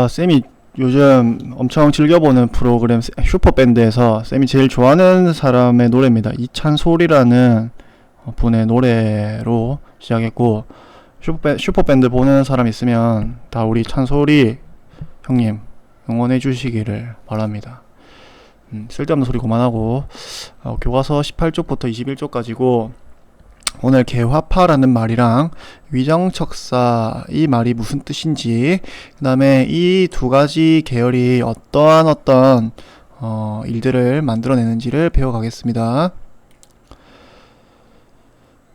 쌤이 요즘 엄청 즐겨보는 프로그램 슈퍼밴드에서 쌤이 제일 좋아하는 사람의 노래입니다. 이찬솔이라는 분의 노래로 시작했고, 슈퍼밴드 보는 사람 있으면 다 우리 찬솔이 형님 응원해 주시기를 바랍니다. 쓸데없는 소리 그만하고, 교과서 18쪽부터 21쪽까지고, 오늘 개화파라는 말이랑 위정척사 이 말이 무슨 뜻인지, 그 다음에 이 두 가지 계열이 어떤 일들을 만들어내는지를 배워가겠습니다.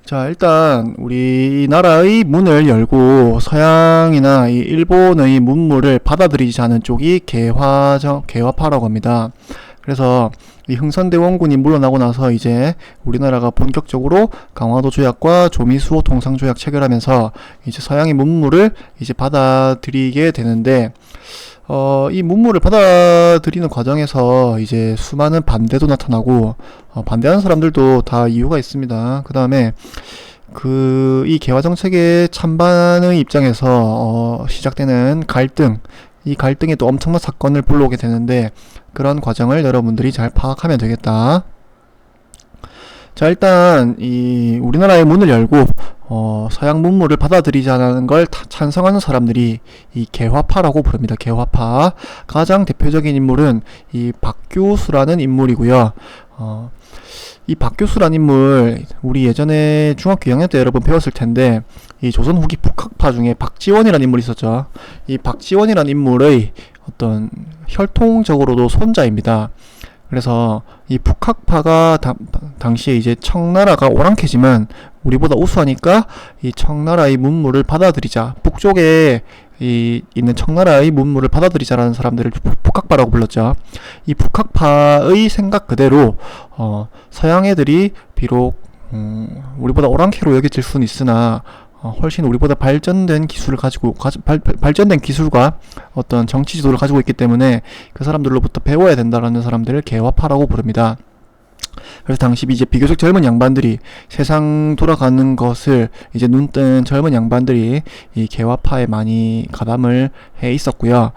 자, 일단 우리나라의 문을 열고 서양이나 이 일본의 문물을 받아들이지 않은 쪽이 개화파라고 합니다. 그래서 이 흥선대원군이 물러나고 나서 이제 우리나라가 본격적으로 강화도 조약과 조미수호 통상조약 체결하면서 이제 서양의 문물을 이제 받아들이게 되는데, 이 문물을 받아들이는 과정에서 이제 수많은 반대도 나타나고, 반대하는 사람들도 다 이유가 있습니다. 그 다음에 이 개화정책의 찬반의 입장에서 시작되는 갈등, 이 갈등에 또 엄청난 사건을 불러오게 되는데, 그런 과정을 여러분들이 잘 파악하면 되겠다. 자, 일단 이 우리나라의 문을 열고 서양 문물을 받아들이지 않는 걸 찬성하는 사람들이 이 개화파라고 부릅니다. 개화파. 가장 대표적인 인물은 이 박규수라는 인물이고요. 이 박규수라는 인물, 우리 예전에 중학교 2학년 때 여러분 배웠을 텐데, 이 조선 후기 북학파 중에 박지원이라는 인물이 있었죠. 이 박지원이라는 인물의 어떤 혈통적으로도 손자입니다. 그래서 이 북학파가 당시에 이제 청나라가 오랑캐지만 우리보다 우수하니까 이 청나라의 문물을 받아들이자, 북쪽에 있는 청나라의 문물을 받아들이자라는 사람들을 북학파라고 불렀죠. 이 북학파의 생각 그대로 서양 애들이 비록 우리보다 오랑캐로 여겨질 수는 있으나 훨씬 우리보다 발전된 기술을 가지고 발전된 기술과 어떤 정치 지도를 가지고 있기 때문에 그 사람들로부터 배워야 된다라는 사람들을 개화파라고 부릅니다. 그래서 당시 이제 비교적 젊은 양반들이, 세상 돌아가는 것을 이제 눈뜬 젊은 양반들이 이 개화파에 많이 가담을 해 있었고요.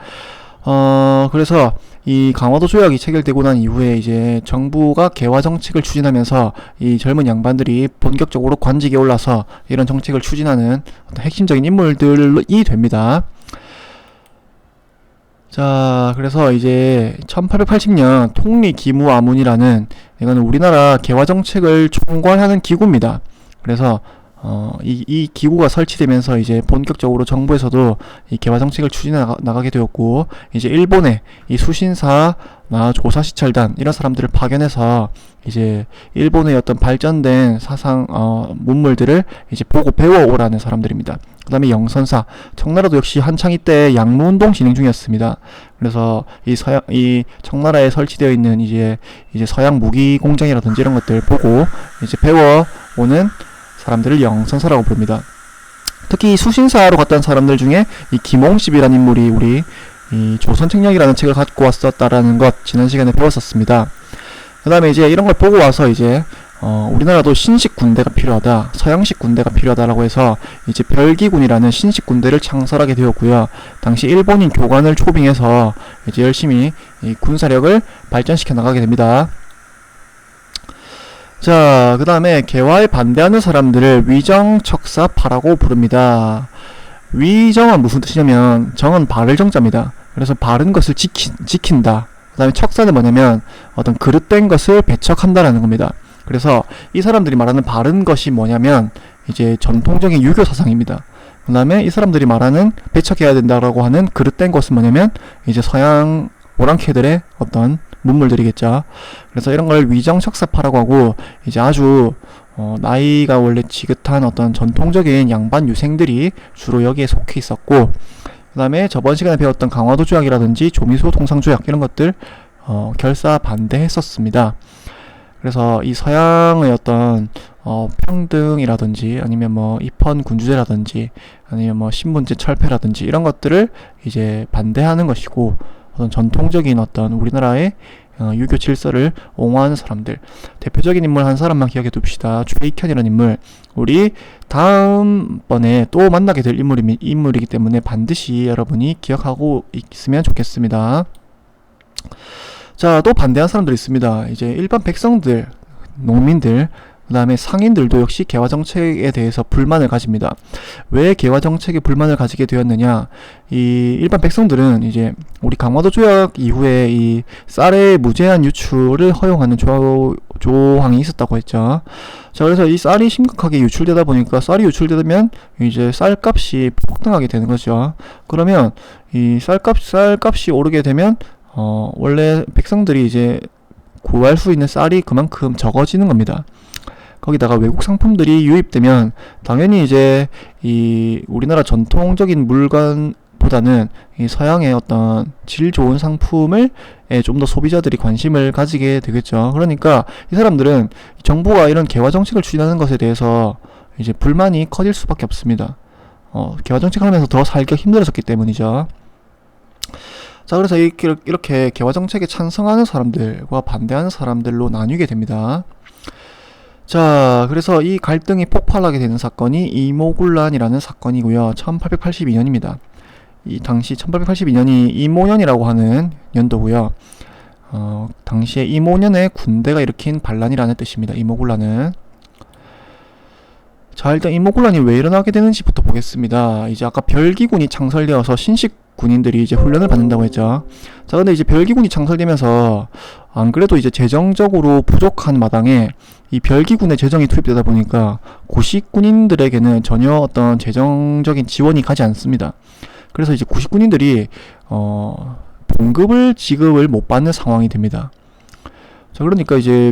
그래서 이 강화도 조약이 체결되고 난 이후에 이제 정부가 개화 정책을 추진하면서 이 젊은 양반들이 본격적으로 관직에 올라서 이런 정책을 추진하는 어떤 핵심적인 인물들이 됩니다. 자, 그래서 이제 1880년 통리기무아문이라는, 이거는 우리나라 개화 정책을 총괄하는 기구입니다. 그래서 이 기구가 설치되면서 이제 본격적으로 정부에서도 이 개화 정책을 추진해 나가게 되었고, 이제 일본의 이 수신사나 조사시찰단 이런 사람들을 파견해서 이제 일본의 어떤 발전된 사상 문물들을 이제 보고 배워오라는 사람들입니다. 그 다음에 영선사, 청나라도 역시 한창 이때 양무운동 진행 중이었습니다. 그래서 이 청나라에 설치되어 있는 이제 서양 무기 공장이라든지 이런 것들 보고 이제 배워오는 사람들을 영선사라고 부릅니다. 특히 수신사로 갔던 사람들 중에 이 김홍십이라는 인물이 우리 이 조선책략이라는 책을 갖고 왔었다라는 것 지난 시간에 배웠었습니다. 그 다음에 이제 이런 걸 보고 와서 이제 우리나라도 신식 군대가 필요하다, 서양식 군대가 필요하다라고 해서 이제 별기군이라는 신식 군대를 창설하게 되었고요. 당시 일본인 교관을 초빙해서 이제 열심히 이 군사력을 발전시켜 나가게 됩니다. 자, 그 다음에 개화에 반대하는 사람들을 위정척사파라고 부릅니다. 위정은 무슨 뜻이냐면, 정은 바를 정자입니다. 그래서 바른 것을 지킨다. 그 다음에 척사는 뭐냐면 어떤 그릇된 것을 배척한다라는 겁니다. 그래서 이 사람들이 말하는 바른 것이 뭐냐면 이제 전통적인 유교 사상입니다. 그 다음에 이 사람들이 말하는 배척해야 된다라고 하는 그릇된 것은 뭐냐면 이제 서양 오랑캐들의 어떤 문물들이겠죠. 그래서 이런 걸 위정척사파라고 하고, 이제 아주 나이가 원래 지긋한 어떤 전통적인 양반 유생들이 주로 여기에 속해 있었고, 그 다음에 저번 시간에 배웠던 강화도 조약이라든지 조미수호 통상조약 이런 것들 결사 반대했었습니다. 그래서 이 서양의 어떤 평등이라든지 아니면 뭐 입헌 군주제라든지 아니면 뭐 신분제 철폐라든지 이런 것들을 이제 반대하는 것이고, 어떤 전통적인 어떤 우리나라의 유교 질서를 옹호하는 사람들. 대표적인 인물 한 사람만 기억해 둡시다. 최익현이라는 인물. 우리 다음번에 또 만나게 될 인물이기 때문에 반드시 여러분이 기억하고 있으면 좋겠습니다. 자, 또 반대한 사람들이 있습니다. 이제 일반 백성들, 농민들, 그 다음에 상인들도 역시 개화정책에 대해서 불만을 가집니다. 왜 개화정책에 불만을 가지게 되었느냐? 이 일반 백성들은 이제 우리 강화도 조약 이후에 이 쌀의 무제한 유출을 허용하는 조항이 있었다고 했죠. 자, 그래서 이 쌀이 심각하게 유출되다 보니까 쌀이 유출되면 이제 쌀값이 폭등하게 되는 거죠. 그러면 이 쌀값이 오르게 되면 원래 백성들이 이제 구할 수 있는 쌀이 그만큼 적어지는 겁니다. 거기다가 외국 상품들이 유입되면 당연히 이제 이 우리나라 전통적인 물건보다는 이 서양의 어떤 질 좋은 상품을 좀 더 소비자들이 관심을 가지게 되겠죠. 그러니까 이 사람들은 정부가 이런 개화 정책을 추진하는 것에 대해서 이제 불만이 커질 수밖에 없습니다. 개화 정책을 하면서 더 살기가 힘들어졌기 때문이죠. 자, 그래서 이렇게 개화 정책에 찬성하는 사람들과 반대하는 사람들로 나뉘게 됩니다. 자, 그래서 이 갈등이 폭발하게 되는 사건이 이모군란이라는 사건이고요. 1882년입니다. 이 당시 1882년이 이모년이라고 하는 연도고요. 당시에 이모년의 군대가 일으킨 반란이라는 뜻입니다. 이모군란은. 자, 일단 이모군란이 왜 일어나게 되는지부터 보겠습니다. 이제 아까 별기군이 창설되어서 신식 군인들이 이제 훈련을 받는다고 했죠. 자, 근데 이제 별기군이 창설되면서 안 그래도 이제 재정적으로 부족한 마당에 이 별기군의 재정이 투입되다 보니까 구식군인들에게는 전혀 어떤 재정적인 지원이 가지 않습니다. 그래서 이제 구식군인들이 봉급을 지급을 못 받는 상황이 됩니다. 자, 그러니까 이제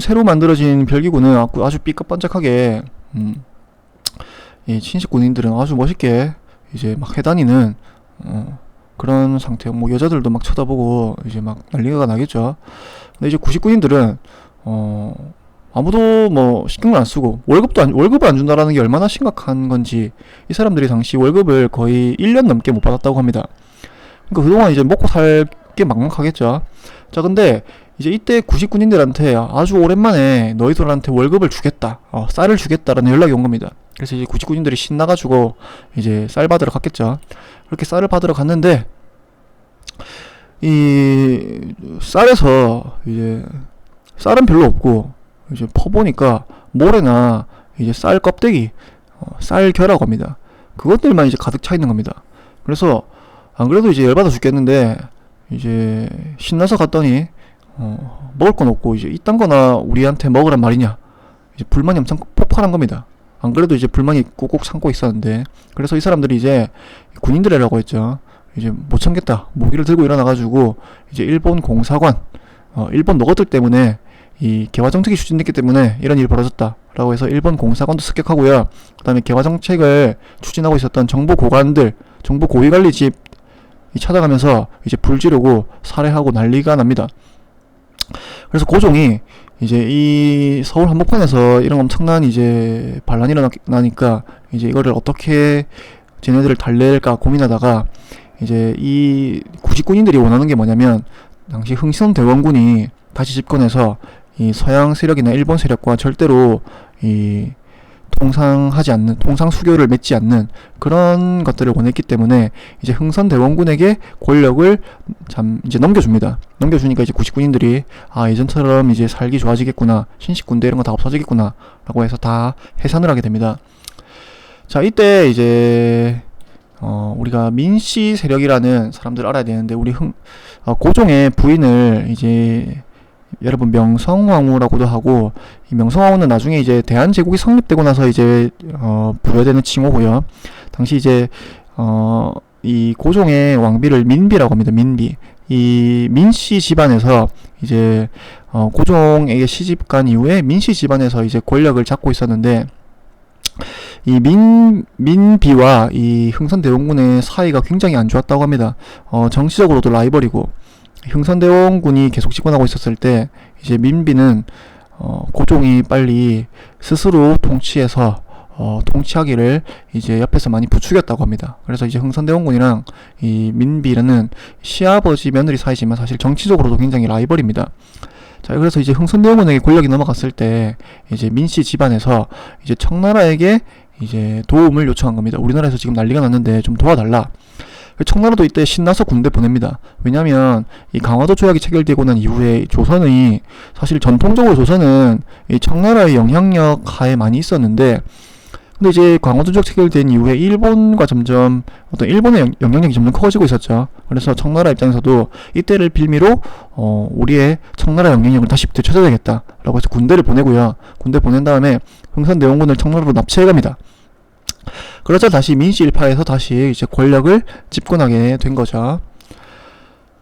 새로 만들어진 별기군은 아주 삐까뻔쩍하게 이 신식 군인들은 아주 멋있게 이제 막 해다니는 그런 상태. 뭐 여자들도 막 쳐다보고 이제 막 난리가 나겠죠. 근데 이제 구식군인들은 아무도 뭐 신경을 안 쓰고 월급을 안 준다라는 게 얼마나 심각한 건지 이 사람들이 당시 월급을 거의 1년 넘게 못 받았다고 합니다. 그러니까 그동안 이제 먹고 살 게 막막하겠죠. 자, 근데 이제 이때 구식군인들한테 아주 오랜만에 너희들한테 월급을 주겠다, 쌀을 주겠다라는 연락이 온 겁니다. 그래서 이제 구식군인들이 신나가지고 이제 쌀 받으러 갔겠죠. 그렇게 쌀을 받으러 갔는데 이 쌀에서 이제 쌀은 별로 없고 이제 퍼보니까 모래나 이제 쌀 껍데기, 쌀 겨라고 합니다. 그것들만 이제 가득 차 있는 겁니다. 그래서 안 그래도 이제 열받아 죽겠는데 이제 신나서 갔더니 먹을 건 없고 이제 이딴 거나 우리한테 먹으란 말이냐, 이제 불만이 엄청 폭발한 겁니다. 안 그래도 이제 불만이 꾹꾹 참고 있었는데, 그래서 이 사람들이 이제 군인들이라고 했죠. 이제 못 참겠다, 무기를 들고 일어나가지고 이제 일본 공사관, 일본 너것들 때문에 이 개화 정책이 추진됐기 때문에 이런 일이 벌어졌다 라고 해서 일본 공사관도 습격하고요. 그 다음에 개화 정책을 추진하고 있었던 정부 고관들, 정부 고위관리집 찾아가면서 이제 불 지르고 살해하고 난리가 납니다. 그래서 고종이 이제 이 서울 한복판에서 이런 엄청난 이제 반란이 일어나니까 이제 이거를 어떻게 쟤네들을 달랠까 고민하다가 이제 이 구식군인들이 원하는 게 뭐냐면, 당시 흥선대원군이 다시 집권해서 이 서양 세력이나 일본 세력과 절대로 이 통상하지 않는, 통상 수교를 맺지 않는 그런 것들을 원했기 때문에 이제 흥선대원군에게 권력을 이제 넘겨줍니다. 넘겨주니까 이제 구식군인들이 예전처럼 이제 살기 좋아지겠구나, 신식군대 이런 거 다 없어지겠구나 라고 해서 다 해산을 하게 됩니다. 자, 이때 이제 우리가 민씨 세력이라는 사람들 알아야 되는데, 우리 고종의 부인을 이제 여러분 명성황후라고도 하고, 이 명성황후는 나중에 이제 대한제국이 성립되고 나서 이제 부여되는 칭호고요. 당시 이제 이 고종의 왕비를 민비라고 합니다. 민비. 이 민씨 집안에서 이제 고종에게 시집간 이후에 민씨 집안에서 이제 권력을 잡고 있었는데, 이 민비와 이 흥선대원군의 사이가 굉장히 안 좋았다고 합니다. 정치적으로도 라이벌이고, 흥선대원군이 계속 집권하고 있었을 때 이제 민비는 고종이 빨리 스스로 통치해서 통치하기를 이제 옆에서 많이 부추겼다고 합니다. 그래서 이제 흥선대원군이랑 이 민비라는 시아버지 며느리 사이지만 사실 정치적으로도 굉장히 라이벌입니다. 자, 그래서 이제 흥선대원군에게 권력이 넘어갔을 때 이제 민씨 집안에서 이제 청나라에게 이제 도움을 요청한 겁니다. 우리나라에서 지금 난리가 났는데 좀 도와달라. 청나라도 이때 신나서 군대 보냅니다. 왜냐면 이 강화도 조약이 체결되고 난 이후에 조선의 사실 전통적으로 조선은 이 청나라의 영향력 하에 많이 있었는데, 근데 이제 강화도 조약 체결된 이후에 일본과 점점 어떤 일본의 영향력이 점점 커지고 있었죠. 그래서 청나라 입장에서도 이때를 빌미로 우리의 청나라 영향력을 다시 되찾아야 되겠다라고 해서 군대를 보내고요. 군대 보낸 다음에 흥선대원군을 청나라로 납치해갑니다. 그러자 다시 민씨 일파에서 다시 이제 권력을 집권하게 된 거죠.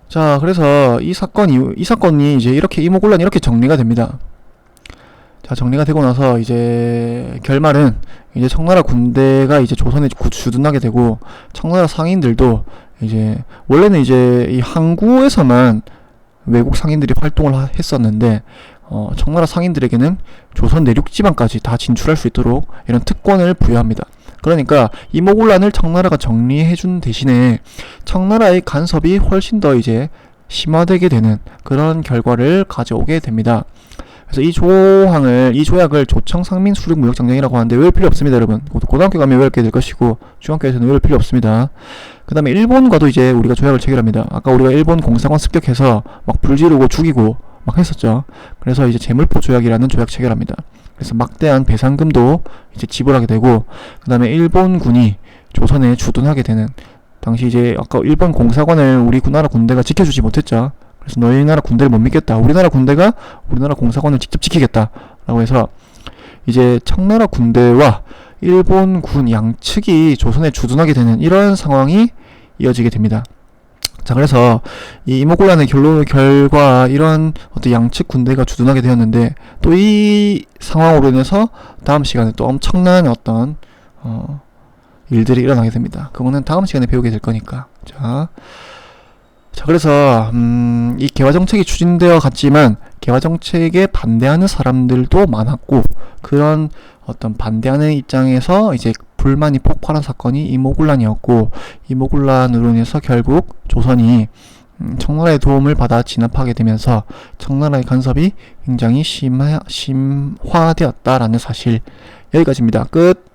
자, 그래서 이 사건이 이제 이렇게 이모군란이 이렇게 정리가 됩니다. 자, 정리가 되고 나서 이제 결말은 이제 청나라 군대가 이제 조선에 주둔하게 되고, 청나라 상인들도 이제 원래는 이제 이 항구에서만 외국 상인들이 활동을 했었는데, 청나라 상인들에게는 조선 내륙 지방까지 다 진출할 수 있도록 이런 특권을 부여합니다. 그러니까 이모군란을 청나라가 정리해준 대신에 청나라의 간섭이 훨씬 더 이제 심화되게 되는 그런 결과를 가져오게 됩니다. 그래서 이 조약을 조청상민 수륙무역장정이라고 하는데 외울 필요 없습니다, 여러분. 고등학교 가면 외우게 될 것이고 중학교에서는 외울 필요 없습니다. 그 다음에 일본과도 이제 우리가 조약을 체결합니다. 아까 우리가 일본 공사관 습격해서 막 불지르고 죽이고 막 했었죠. 그래서 이제 제물포 조약이라는 조약 체결합니다. 그래서 막대한 배상금도 이제 지불하게 되고, 그 다음에 일본군이 조선에 주둔하게 되는, 당시 이제 아까 일본 공사관을 우리 나라 군대가 지켜주지 못했죠. 그래서 너희 나라 군대를 못 믿겠다, 우리나라 군대가 우리나라 공사관을 직접 지키겠다 라고 해서 이제 청나라 군대와 일본군 양측이 조선에 주둔하게 되는 이런 상황이 이어지게 됩니다. 자, 그래서 이 이모군란의 결과 이런 어떤 양측 군대가 주둔하게 되었는데, 또 이 상황으로 인해서 다음 시간에 또 엄청난 어떤 일들이 일어나게 됩니다. 그거는 다음 시간에 배우게 될 거니까. 자, 그래서 이 개화정책이 추진되어 갔지만 개화정책에 반대하는 사람들도 많았고, 그런 어떤 반대하는 입장에서 이제 불만이 폭발한 사건이 이모군란이었고, 이모군란으로 인해서 결국 조선이 청나라의 도움을 받아 진압하게 되면서 청나라의 간섭이 굉장히 심화되었다라는 사실. 여기까지입니다. 끝.